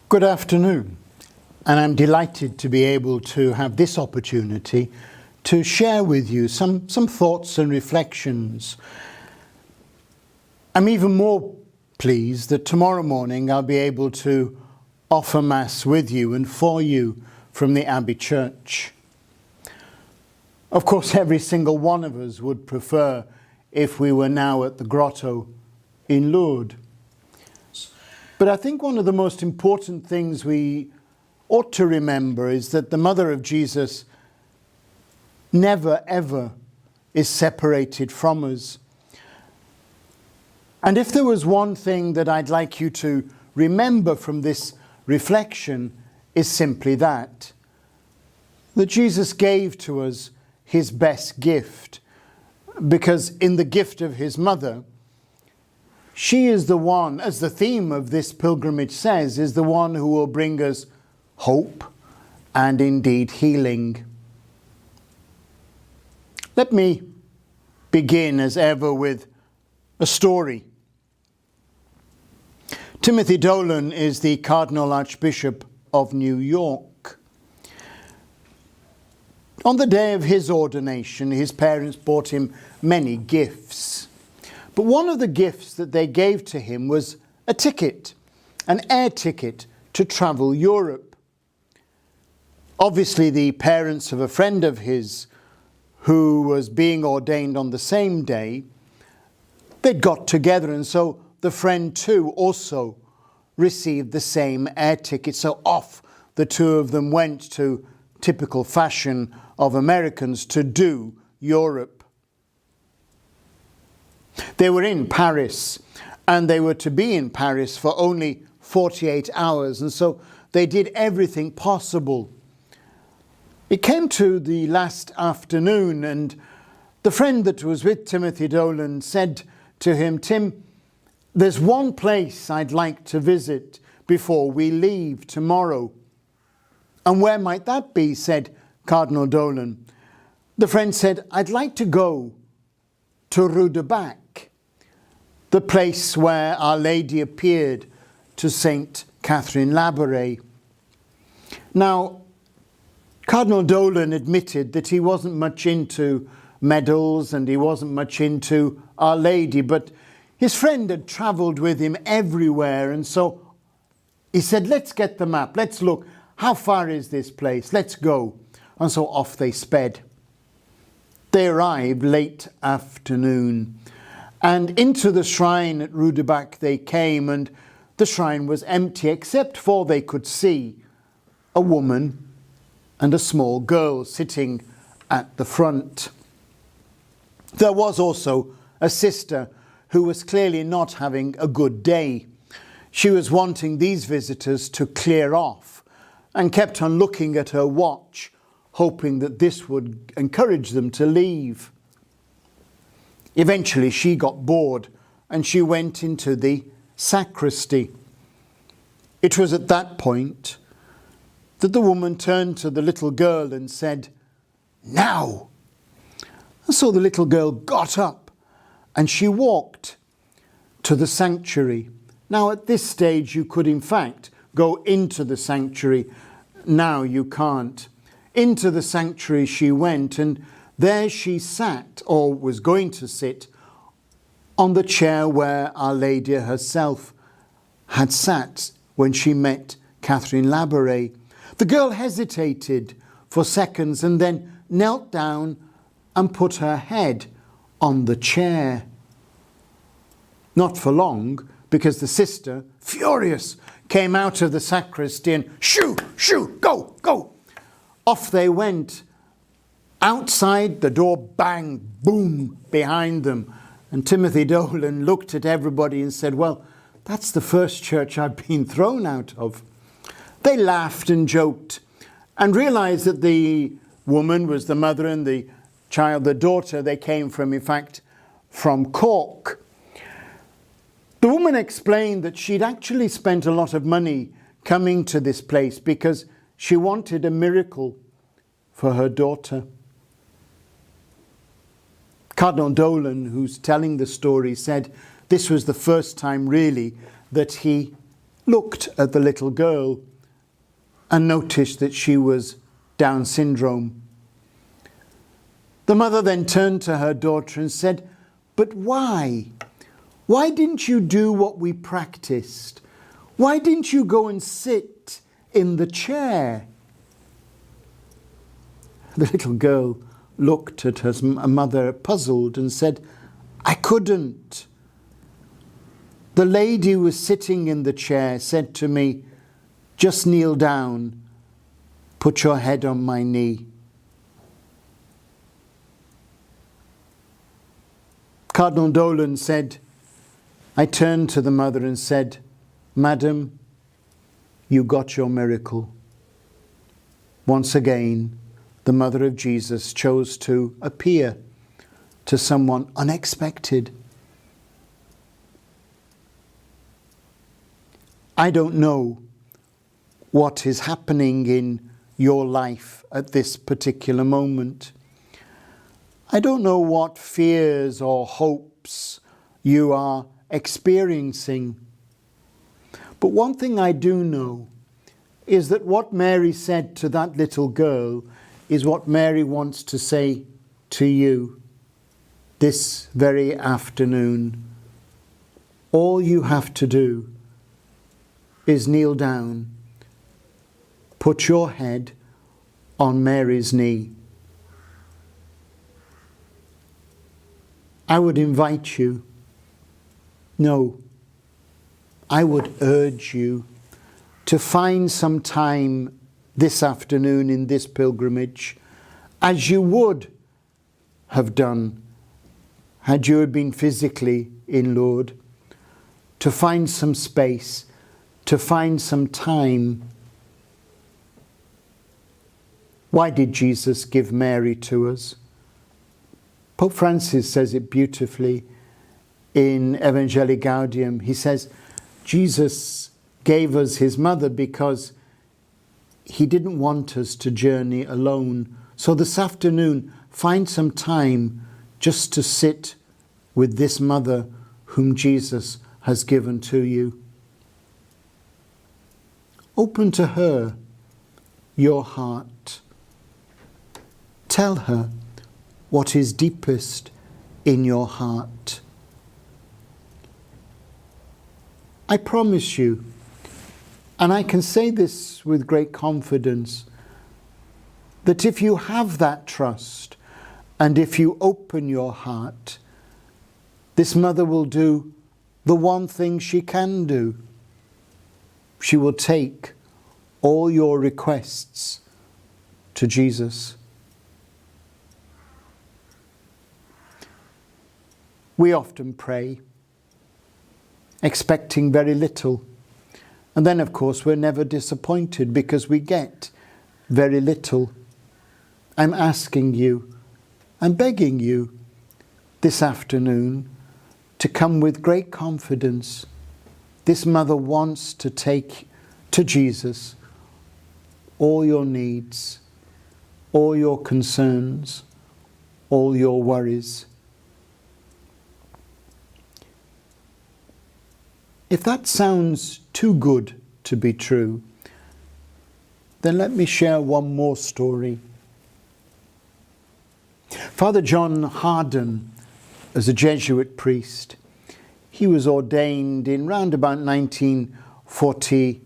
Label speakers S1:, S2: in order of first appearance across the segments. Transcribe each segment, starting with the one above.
S1: Good afternoon, and I'm delighted to be able to have this opportunity to share with you some thoughts and reflections. I'm even more pleased that tomorrow morning I'll be able to offer Mass with you and for you from the Abbey Church. Of course, every single one of us would prefer if we were now at the grotto in Lourdes. But I think one of the most important things we ought to remember is that the Mother of Jesus never, ever is separated from us. And if there was one thing that I'd like you to remember from this reflection, is simply that Jesus gave to us his best gift, because in the gift of his mother, she is the one, as the theme of this pilgrimage says, is the one who will bring us hope and indeed healing. Let me begin as ever with a story. Timothy Dolan is the Cardinal Archbishop of New York. On the day of his ordination, his parents bought him many gifts. But one of the gifts that they gave to him was a ticket, an air ticket to travel Europe. Obviously, the parents of a friend of his who was being ordained on the same day, they'd got together, and so the friend too also received the same air ticket. So off the two of them went, to typical fashion of Americans, to do Europe. They were in Paris, and they were to be in Paris for only 48 hours, and so they did everything possible. It came to the last afternoon, and the friend that was with Timothy Dolan said to him, "Tim, there's one place I'd like to visit before we leave tomorrow." "And where might that be?" said Cardinal Dolan. The friend said, "I'd like to go to Lourdes, the place where Our Lady appeared to Saint Catherine Labouré." Now, Cardinal Dolan admitted that he wasn't much into medals and he wasn't much into Our Lady, but his friend had travelled with him everywhere, and so he said, "Let's get the map, let's look, how far is this place, let's go." And so off they sped. They arrived late afternoon, and into the shrine at Lourdes they came, and the shrine was empty except for they could see a woman and a small girl sitting at the front. There was also a sister who was clearly not having a good day. She was wanting these visitors to clear off and kept on looking at her watch, hoping that this would encourage them to leave. Eventually she got bored and she went into the sacristy. It was at that point that the woman turned to the little girl and said, "Now!" And so the little girl got up and she walked to the sanctuary Now at this stage you could in fact go into the sanctuary. Now you can't. Into the sanctuary she went, and there she sat, or was going to sit, on the chair where Our Lady herself had sat when she met Catherine Labouré. The girl hesitated for seconds and then knelt down and put her head on the chair. Not for long, because the sister, furious, came out of the sacristy and shoo, shoo, go, go. Off they went. Outside, the door bang, boom, behind them. And Timothy Dolan looked at everybody and said, well, that's the first church I've been thrown out of. They laughed and joked and realized that the woman was the mother and the child, the daughter, they came from, in fact, from Cork. The woman explained that she'd actually spent a lot of money coming to this place because she wanted a miracle for her daughter. Cardinal Dolan, who's telling the story, said this was the first time really that he looked at the little girl and noticed that she was Down syndrome. The mother then turned to her daughter and said, but why? Why didn't you do what we practiced? Why didn't you go and sit in the chair? The little girl looked at her mother puzzled and said, I couldn't. The lady who was sitting in the chair said to me, just kneel down, put your head on my knee. Cardinal Dolan said, I turned to the mother and said, Madam, you got your miracle. Once again, the mother of Jesus chose to appear to someone unexpected. I don't know what is happening in your life at this particular moment. I don't know what fears or hopes you are experiencing. But one thing I do know is that what Mary said to that little girl is what Mary wants to say to you this very afternoon. All you have to do is kneel down, put your head on Mary's knee. I would invite you, no, I would urge you to find some time this afternoon in this pilgrimage, as you would have done had you been physically in Lourdes, to find some space, to find some time. Why did Jesus give Mary to us? Pope Francis says it beautifully in Evangelii Gaudium. He says, Jesus gave us his mother because he didn't want us to journey alone. So this afternoon, find some time just to sit with this mother whom Jesus has given to you. Open to her your heart. Tell her what is deepest in your heart. I promise you, and I can say this with great confidence, that if you have that trust and if you open your heart, this mother will do the one thing she can do. She will take all your requests to Jesus. We often pray, expecting very little. And then, of course, we're never disappointed because we get very little. I'm asking you, I'm begging you this afternoon to come with great confidence. This mother wants to take to Jesus all your needs, all your concerns, all your worries. If that sounds too good to be true, then let me share one more story. Father John Harden, as a Jesuit priest, he was ordained in round about 1949,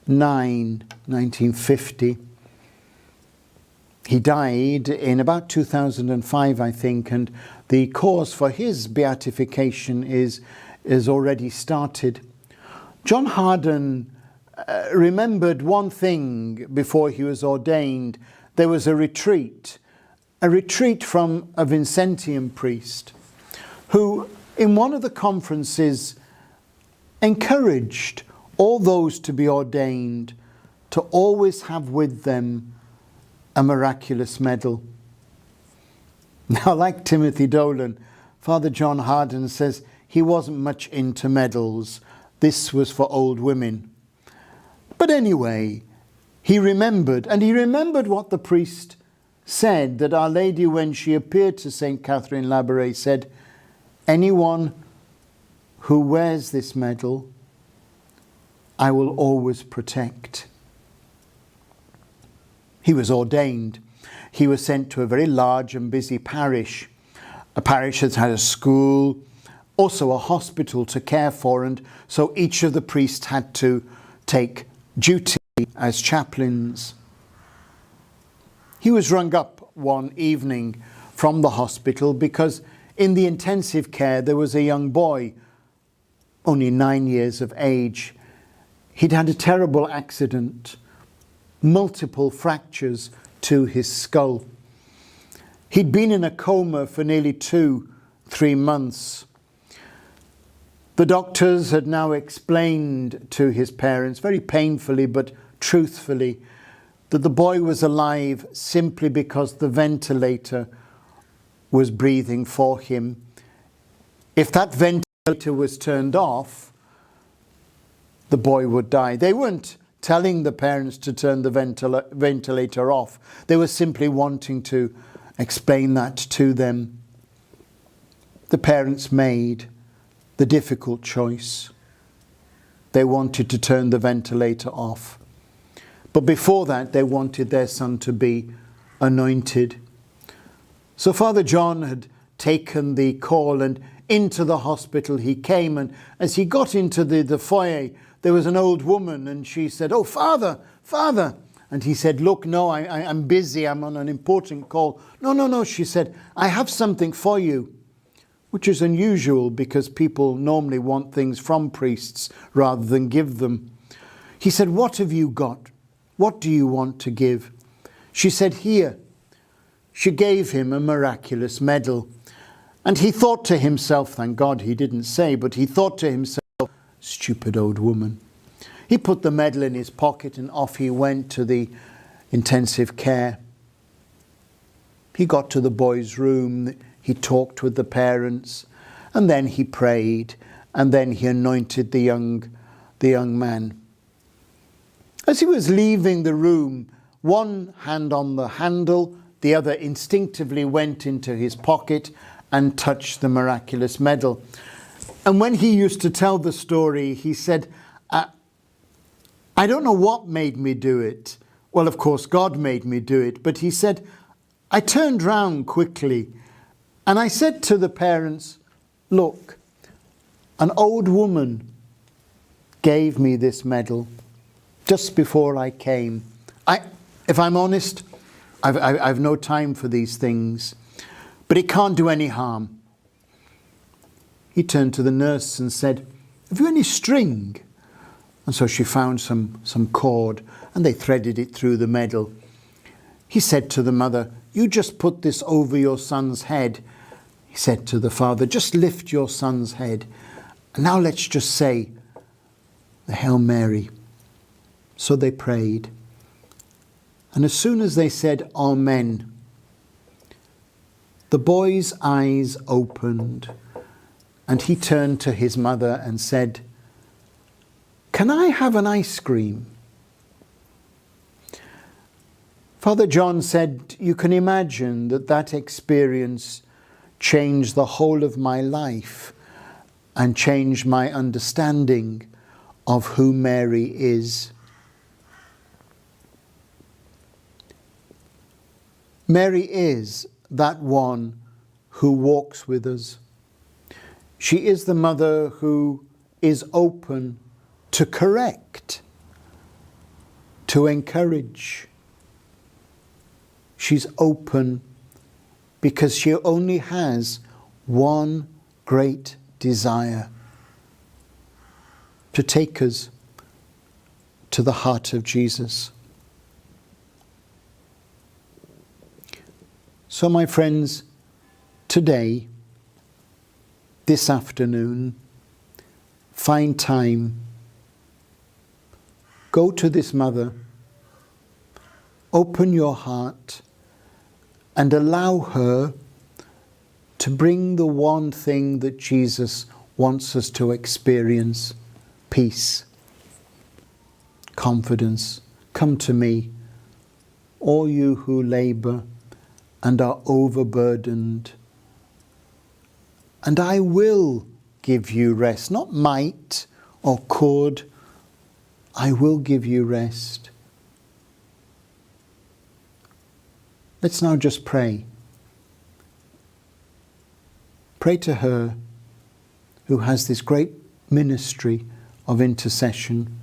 S1: 1950. He died in about 2005, I think, and the cause for his beatification is already started. John Harden remembered one thing before he was ordained. There was a retreat from a Vincentian priest who, in one of the conferences, encouraged all those to be ordained to always have with them a miraculous medal. Now, like Timothy Dolan, Father John Harden says he wasn't much into medals. This was for old women. But anyway, he remembered what the priest said, that Our Lady, when she appeared to St. Catherine Labouré, said, anyone who wears this medal, I will always protect. He was ordained. He was sent to a very large and busy parish, a parish that had a school, also a hospital to care for, and so each of the priests had to take duty as chaplains. He was rung up one evening from the hospital because in the intensive care there was a young boy, only 9 years of age. He'd had a terrible accident, multiple fractures to his skull. He'd been in a coma for nearly 2-3 months. The doctors had now explained to his parents, very painfully but truthfully, that the boy was alive simply because the ventilator was breathing for him. If that ventilator was turned off, the boy would die. They weren't telling the parents to turn the ventilator off. They were simply wanting to explain that to them. The parents made the difficult choice. They wanted to turn the ventilator off. But before that, they wanted their son to be anointed. So Father John had taken the call, and into the hospital he came, and as he got into the foyer, there was an old woman, and she said, "Oh, Father, Father." And he said, "Look, no, I'm busy, I'm on an important call." No, she said, "I have something for you," which is unusual because people normally want things from priests rather than give them. He said, "What have you got? What do you want to give?" She said, "Here." She gave him a miraculous medal. And he thought to himself, thank God he didn't say, but he thought to himself, stupid old woman. He put the medal in his pocket and off he went to the intensive care. He got to the boy's room, he talked with the parents, and then he prayed, and then he anointed the young man. As he was leaving the room, one hand on the handle, the other instinctively went into his pocket and touched the miraculous medal. And when he used to tell the story, he said, I don't know what made me do it. Well, of course, God made me do it. But he said, I turned round quickly and I said to the parents, look, an old woman gave me this medal just before I came. If I'm honest, I've no time for these things, but it can't do any harm. He turned to the nurse and said, have you any string? And so she found some cord and they threaded it through the medal. He said to the mother, you just put this over your son's head. He said to the father, just lift your son's head. And now let's just say the Hail Mary. So they prayed. And as soon as they said Amen, the boy's eyes opened and he turned to his mother and said, can I have an ice cream? Father John said, you can imagine that experience changed the whole of my life. and change my understanding of who Mary is. Mary is that one who walks with us. She is the mother who is open to correct, to encourage. She's open because she only has one great desire: to take us to the heart of Jesus. So, my friends, today, this afternoon, find time. Go to this mother. Open your heart and allow her to bring the one thing that Jesus wants us to experience: peace, confidence. Come to me, all you who labour and are overburdened, and I will give you rest. Not might or could. I will give you rest. Let's now just pray. Pray to her who has this great ministry of intercession.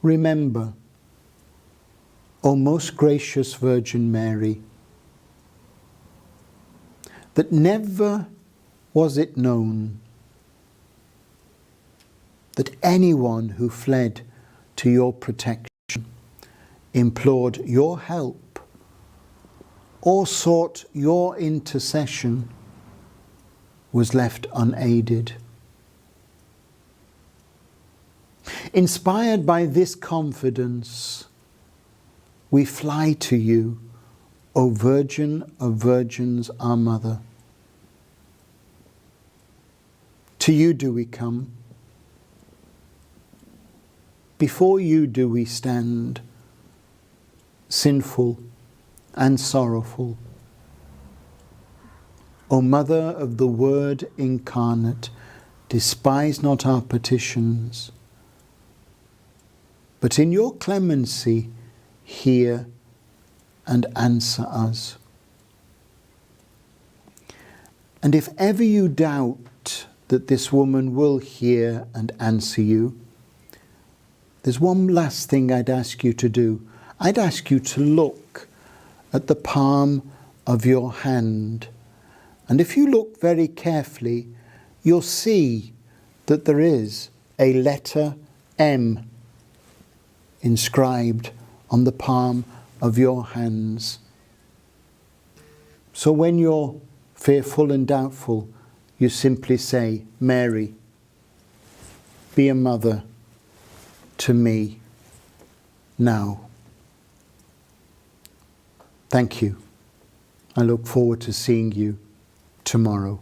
S1: Remember, O most gracious Virgin Mary, that never was it known that anyone who fled to your protection, implored your help, or sought your intercession was left unaided. Inspired by this confidence, we fly to you, O Virgin of Virgins, our Mother. To you do we come. Before you do we stand, sinful and sorrowful. O Mother of the Word incarnate, despise not our petitions, but in your clemency hear and answer us. And if ever you doubt that this woman will hear and answer you, there's one last thing I'd ask you to do. I'd ask you to look at the palm of your hand. And if you look very carefully, you'll see that there is a letter M inscribed on the palm of your hands. So when you're fearful and doubtful, you simply say, Mary, be a mother to me now. Thank you. I look forward to seeing you tomorrow.